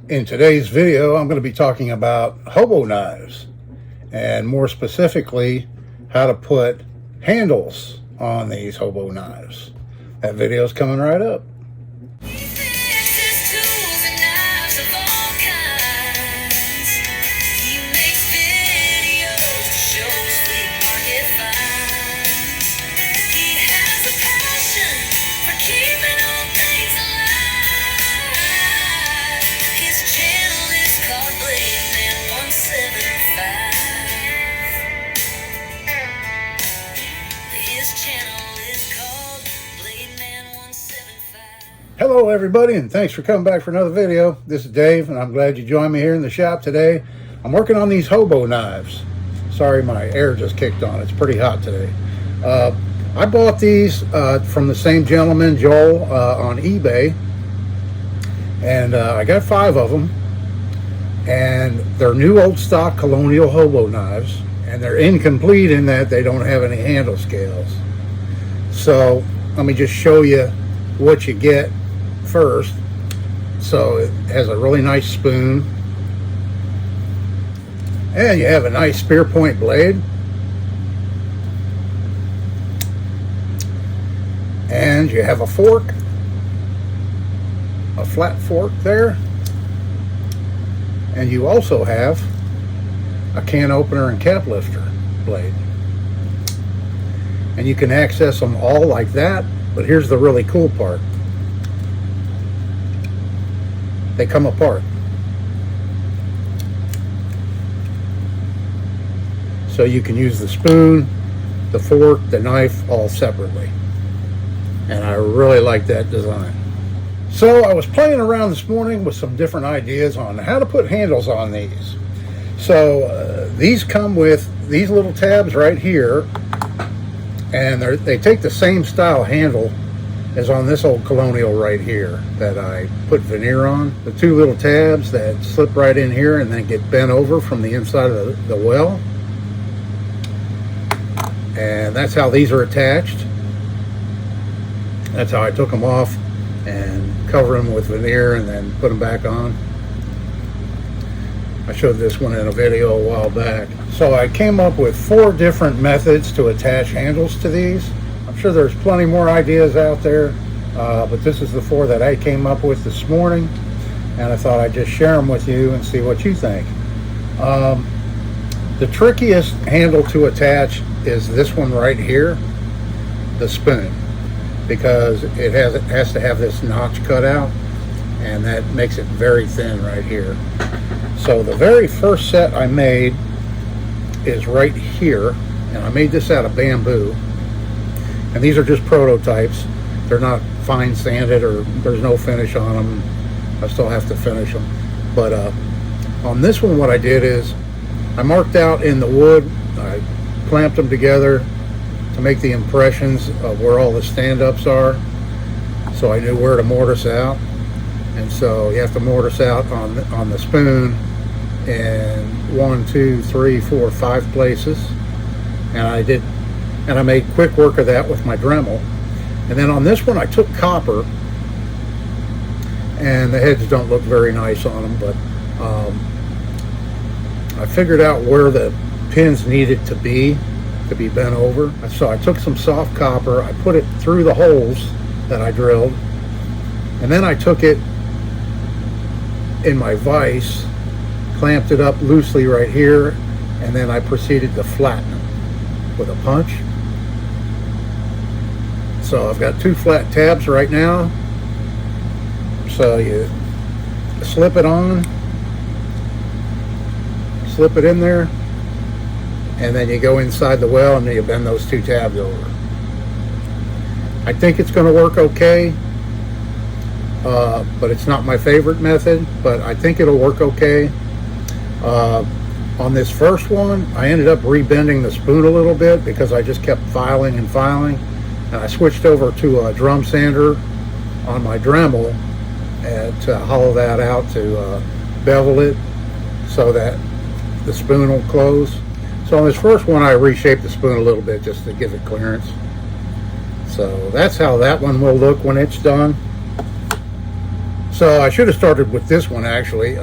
In today's video, I'm going to be talking about hobo knives, and more specifically, how to put handles on these hobo knives. That video is coming right up. Hello everybody, and thanks for coming back for another video. This is Dave, and I'm glad you joined me here in the shop today. I'm working on these hobo knives. Sorry, my air just kicked on. It's pretty hot today. I bought these from the same gentleman, Joel, on eBay, and I got 5 of them, and they're new old stock colonial hobo knives, and they're incomplete in that they don't have any handle scales. So let me just show you what you get first. So it has a really nice spoon, and you have a nice spear point blade, and you have a fork, a flat fork there, and you also have a can opener and cap lifter blade, and you can access them all like that. But here's the really cool part: they come apart. So you can use the spoon, the fork, the knife all separately. And I really like that design. So I was playing around this morning with some different ideas on how to put handles on these. So these come with these little tabs right here, and they take the same style handle as on this old colonial right here that I put veneer on. The 2 little tabs that slip right in here and then get bent over from the inside of the well. And that's how these are attached. That's how I took them off and cover them with veneer and then put them back on. I showed this one in a video a while back. So I came up with 4 different methods to attach handles to these. I'm sure there's plenty more ideas out there, but this is the 4 that I came up with this morning, and I thought I'd just share them with you and see what you think. The trickiest handle to attach is this one right here, the spoon, because it has to have this notch cut out, and that makes it very thin right here. So the very first set I made is right here, and I made this out of bamboo, and these are just prototypes. They're not fine sanded, or there's no finish on them. I still have to finish them. But on this one, what I did is I marked out in the wood, I clamped them together to make the impressions of where all the stand-ups are, so I knew where to mortise out. And so you have to mortise out on the spoon in 1, 2, 3, 4, 5 places, and I made quick work of that with my Dremel. And then on this one I took copper, and the heads don't look very nice on them, but I figured out where the pins needed to be bent over. So I took some soft copper, I put it through the holes that I drilled, and then I took it in my vise, clamped it up loosely right here, and then I proceeded to flatten it with a punch. So I've got 2 flat tabs right now. So you slip it on, slip it in there, and then you go inside the well and then you bend those 2 tabs over. I think it's going to work okay, but it's not my favorite method, but I think it'll work okay. On this first one, I ended up rebending the spoon a little bit because I just kept filing and filing, and I switched over to a drum sander on my Dremel to hollow that out, to bevel it so that the spoon will close. So on this first one, I reshaped the spoon a little bit just to give it clearance. So that's how that one will look when it's done. So I should have started with this one actually.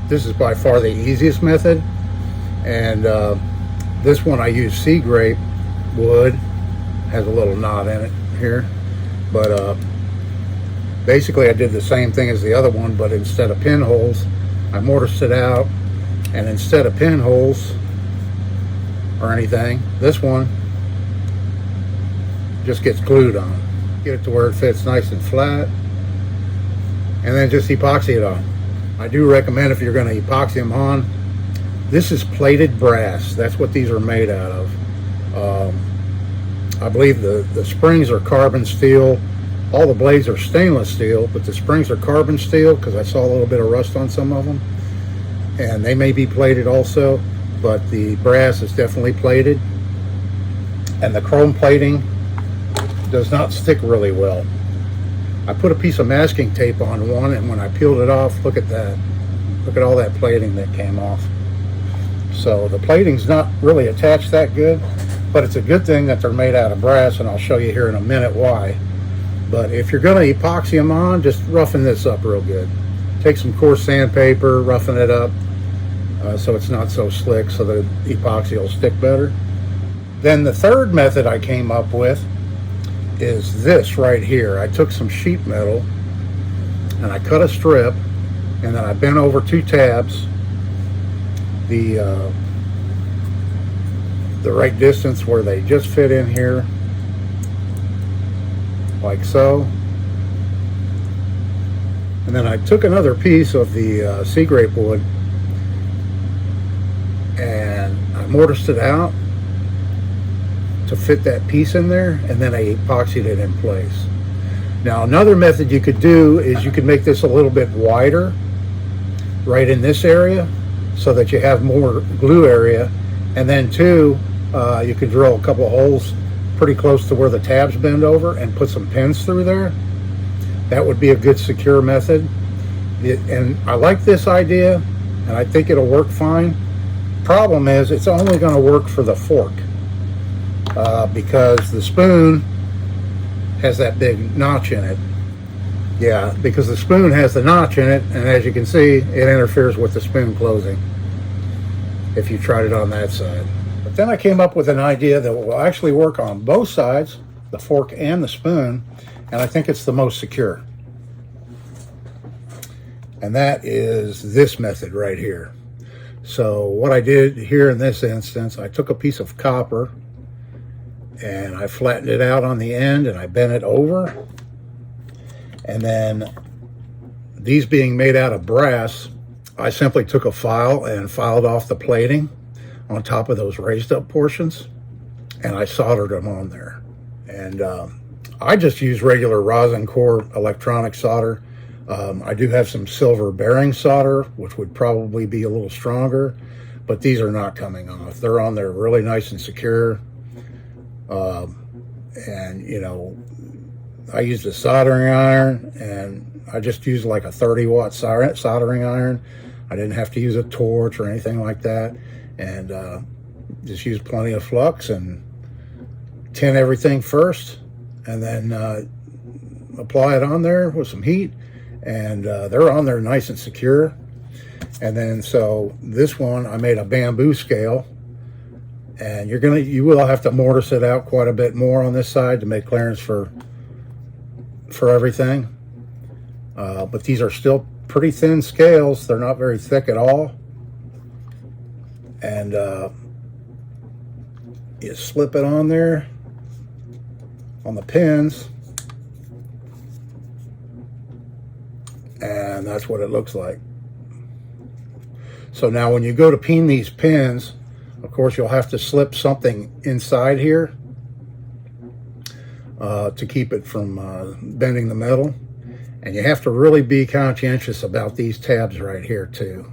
This is by far the easiest method, and this one I use sea grape wood. Has a little knot in it here, but basically I did the same thing as the other one, but instead of pinholes, I mortised it out, and instead of pinholes or anything, this one just gets glued on. Get it to where it fits nice and flat, and then just epoxy it on. I do recommend, if you're going to epoxy them on, this is plated brass. That's what these are made out of. I believe the springs are carbon steel. All the blades are stainless steel, but the springs are carbon steel because I saw a little bit of rust on some of them. And they may be plated also, but the brass is definitely plated. And the chrome plating does not stick really well. I put a piece of masking tape on one, and when I peeled it off, look at that. Look at all that plating that came off. So the plating's not really attached that good, but it's a good thing that they're made out of brass, and I'll show you here in a minute why. But if you're going to epoxy them on, just roughen this up real good. Take some coarse sandpaper, roughen it up so it's not so slick, so the epoxy will stick better. Then the third method I came up with is this right here. I took some sheet metal and I cut a strip, and then I bent over 2 tabs the right distance where they just fit in here, like so. And then I took another piece of the sea grape wood and I mortised it out to fit that piece in there, and then I epoxied it in place. Now another method you could do is you could make this a little bit wider right in this area so that you have more glue area, and then too you could drill a couple of holes pretty close to where the tabs bend over and put some pins through there. That would be a good secure method. And I like this idea, and I think it'll work fine. Problem is, it's only going to work for the fork because the spoon has that big notch in it. Yeah, because the spoon has the notch in it, and as you can see, it interferes with the spoon closing if you tried it on that side. But then I came up with an idea that will actually work on both sides, the fork and the spoon, and I think it's the most secure. And that is this method right here. So what I did here in this instance, I took a piece of copper and I flattened it out on the end and I bent it over. And then these being made out of brass, I simply took a file and filed off the plating on top of those raised up portions, and I soldered them on there. And I just use regular rosin core electronic solder. I do have some silver bearing solder, which would probably be a little stronger, but these are not coming off. They're on there really nice and secure. And you know, I used a soldering iron, and I just used like a 30-watt soldering iron. I didn't have to use a torch or anything like that, and just use plenty of flux and tin everything first, and then apply it on there with some heat, and they're on there nice and secure. And then so this one I made a bamboo scale, and you will have to mortise it out quite a bit more on this side to make clearance for everything. But these are still pretty thin scales. They're not very thick at all. And you slip it on there on the pins, and that's what it looks like. So now when you go to peen these pins, of course you'll have to slip something inside here to keep it from bending the metal. And you have to really be conscientious about these tabs right here too.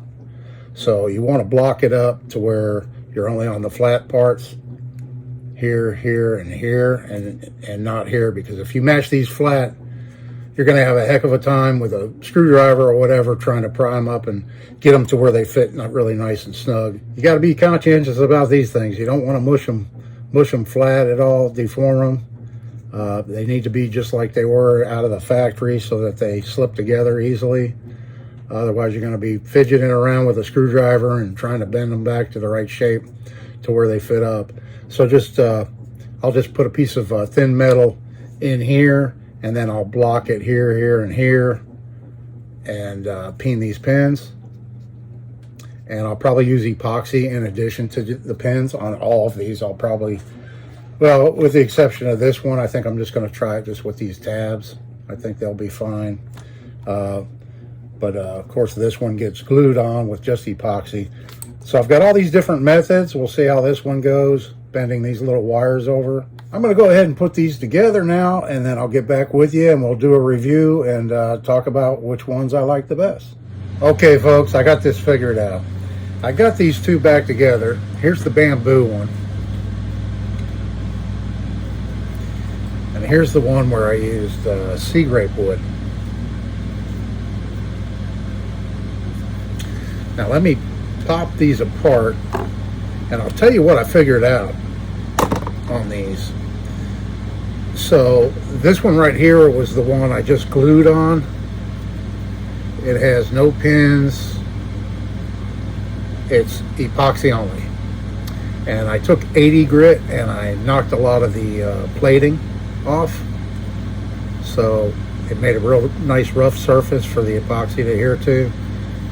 So you want to block it up to where you're only on the flat parts here, here, and here, and not here, because if you match these flat, you're going to have a heck of a time with a screwdriver or whatever trying to pry them up and get them to where they fit not really nice and snug. You got to be conscientious about these things. You don't want to mush them flat at all, deform them. They need to be just like they were out of the factory so that they slip together easily. Otherwise, you're going to be fidgeting around with a screwdriver and trying to bend them back to the right shape to where they fit up. So I'll just put a piece of thin metal in here, and then I'll block it here, here, and here, and peen these pins. And I'll probably use epoxy in addition to the pins on all of these. I'll probably, well, with the exception of this one, I think I'm just going to try it just with these tabs. I think they'll be fine. But of course, this one gets glued on with just epoxy. So I've got all these different methods. We'll see how this one goes, bending these little wires over. I'm going to go ahead and put these together now, and then I'll get back with you and we'll do a review and talk about which ones I like the best. Okay, folks, I got this figured out. I got these two back together. Here's the bamboo one. And here's the one where I used sea grape wood. Now let me pop these apart, and I'll tell you what I figured out on these. So this one right here was the one I just glued on. It has no pins. It's epoxy only. And I took 80 grit and I knocked a lot of the plating off. So it made a real nice rough surface for the epoxy to adhere to.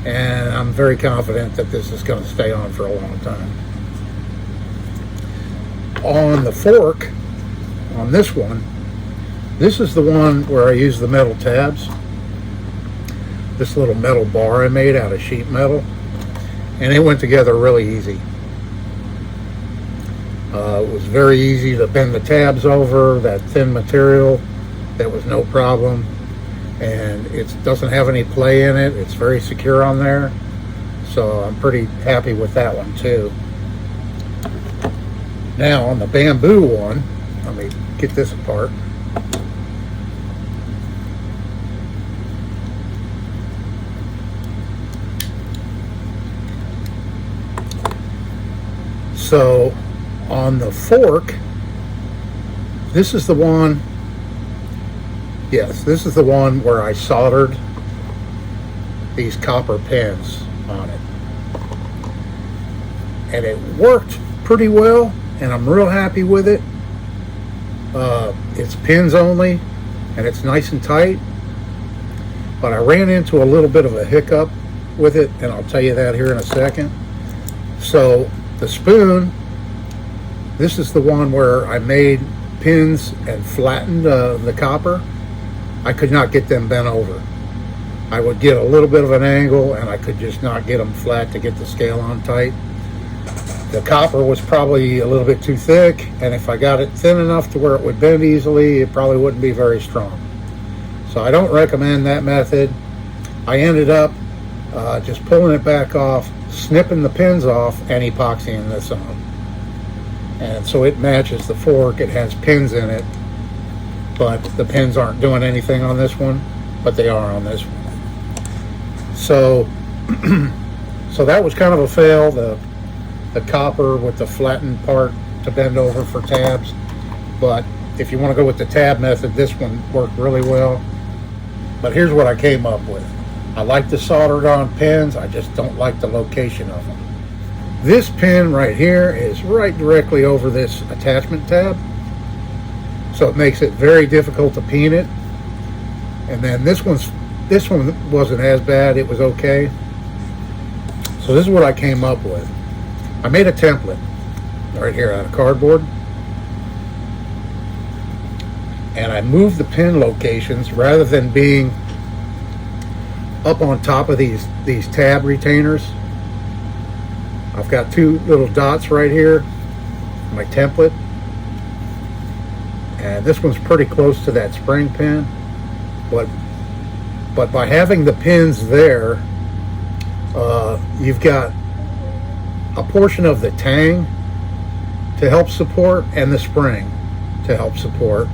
And I'm very confident that this is going to stay on for a long time. On the fork, on this one, this is the one where I use the metal tabs. This little metal bar I made out of sheet metal, and it went together really easy. It was very easy to bend the tabs over, that thin material. That was no problem. And it doesn't have any play in it. It's very secure on there. So I'm pretty happy with that one too. Now on the bamboo one, let me get this apart. So on the fork, this is the one. Yes, this is the one where I soldered these copper pins on it. And it worked pretty well, and I'm real happy with it. It's pins only, and it's nice and tight. But I ran into a little bit of a hiccup with it, and I'll tell you that here in a second. So the spoon, this is the one where I made pins and flattened the copper. I could not get them bent over. I would get a little bit of an angle and I could just not get them flat to get the scale on tight. The copper was probably a little bit too thick, and if I got it thin enough to where it would bend easily, it probably wouldn't be very strong. So I don't recommend that method. I ended up just pulling it back off, snipping the pins off, and epoxying this on. And so it matches the fork. It has pins in it, but the pins aren't doing anything on this one, but they are on this one. So so that was kind of a fail, the copper with the flattened part to bend over for tabs. But if you want to go with the tab method, this one worked really well. But here's what I came up with. I like the soldered on pins, I just don't like the location of them. This pin right here is right directly over this attachment tab, so it makes it very difficult to peen it. And then this one wasn't as bad, it was okay. So this is what I came up with. I made a template right here out of cardboard, and I moved the pin locations rather than being up on top of these tab retainers. I've got two little dots right here, my template, and this one's pretty close to that spring pin, but by having the pins there, you've got a portion of the tang to help support and the spring to help support.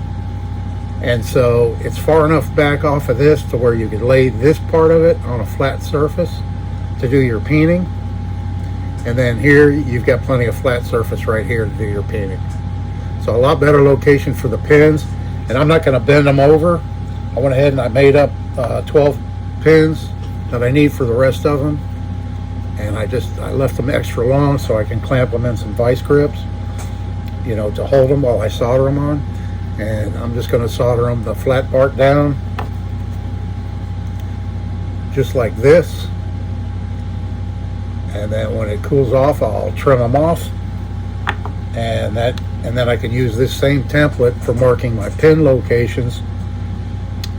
And so it's far enough back off of this to where you could lay this part of it on a flat surface to do your peening. And then here you've got plenty of flat surface right here to do your peening. So a lot better location for the pins. and I'm not going to bend them over. I went ahead and I made up 12 pins that I need for the rest of them, and I left them extra long so I can clamp them in some vice grips, you know, to hold them while I solder them on. And I'm just going to solder them, the flat part down, just like this. And then when it cools off, I'll trim them off, and then I can use this same template for marking my pin locations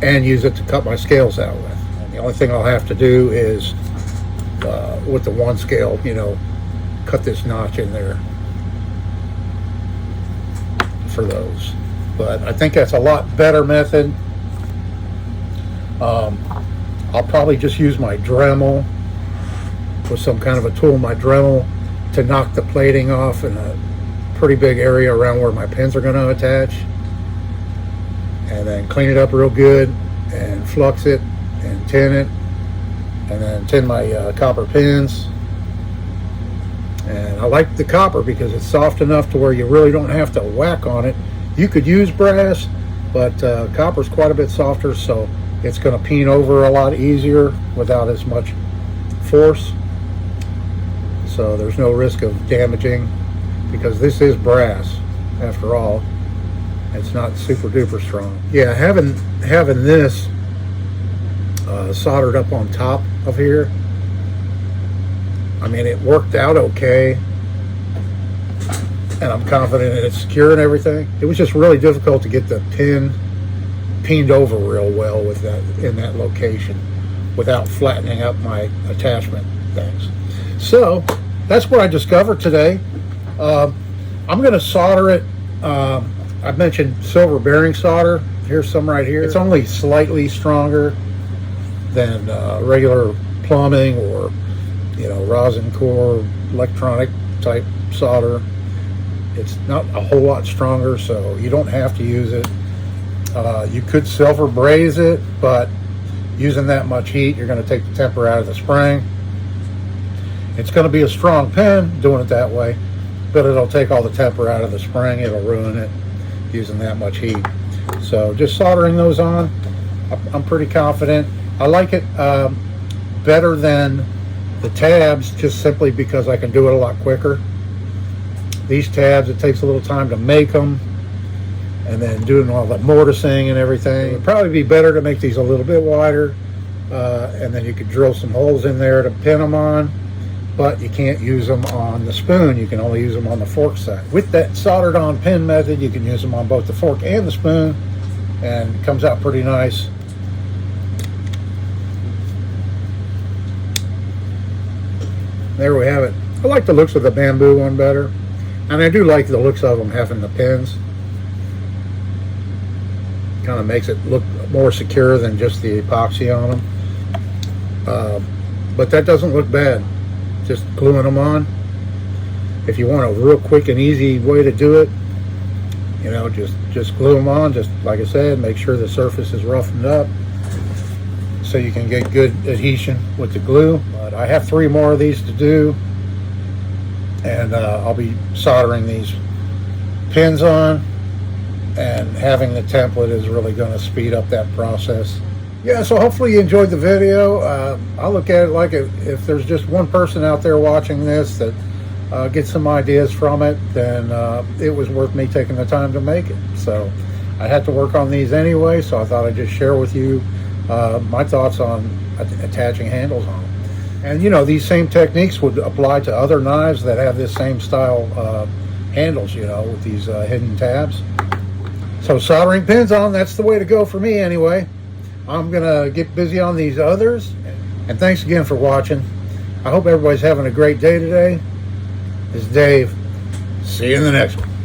and use it to cut my scales out with. And the only thing I'll have to do is with the 1 scale, you know, cut this notch in there for those. But I think that's a lot better method. I'll probably just use my Dremel with some kind of a tool, my Dremel, to knock the plating off in a pretty big area around where my pins are going to attach, and then clean it up real good and flux it and tin it, and then tin my copper pins. And I like the copper because it's soft enough to where you really don't have to whack on it. You could use brass, but copper's quite a bit softer, so it's going to peen over a lot easier without as much force. So there's no risk of damaging, because this is brass after all. It's not super duper strong. Yeah, having this soldered up on top of here, I mean, it worked out okay, and I'm confident it's secure and everything. It was just really difficult to get the pin peened over real well with that in that location without flattening up my attachment things. So that's what I discovered today. I'm going to solder it. I mentioned silver bearing solder. Here's some right here. It's only slightly stronger than regular plumbing or, you know, rosin core electronic type solder. It's not a whole lot stronger, so you don't have to use it. You could silver braze it, but using that much heat, you're going to take the temper out of the spring. It's going to be a strong pin doing it that way, but it'll take all the temper out of the spring. It'll ruin it using that much heat. So just soldering those on, I'm pretty confident. I like it better than the tabs, just simply because I can do it a lot quicker. These tabs, it takes a little time to make them, and then doing all the mortising and everything. It would probably be better to make these a little bit wider, and then you could drill some holes in there to pin them on, but you can't use them on the spoon. You can only use them on the fork side. With that soldered on pin method, you can use them on both the fork and the spoon, and it comes out pretty nice. There we have it. I like the looks of the bamboo one better, and I do like the looks of them having the pins. Kind of makes it look more secure than just the epoxy on them. But that doesn't look bad, just gluing them on. If you want a real quick and easy way to do it, you know, just glue them on. Just like I said, make sure the surface is roughened up so you can get good adhesion with the glue. But I have 3 more of these to do, and I'll be soldering these pins on, and having the template is really going to speed up that process. Yeah, so hopefully you enjoyed the video. I look at it like if there's just one person out there watching this that gets some ideas from it, then it was worth me taking the time to make it. So I had to work on these anyway, so I thought I'd just share with you my thoughts on attaching handles on them. And you know, these same techniques would apply to other knives that have this same style handles, you know, with these hidden tabs. So soldering pins on, that's the way to go for me anyway. I'm gonna get busy on these others, and thanks again for watching. I hope everybody's having a great day today. This is Dave. See you in the next one.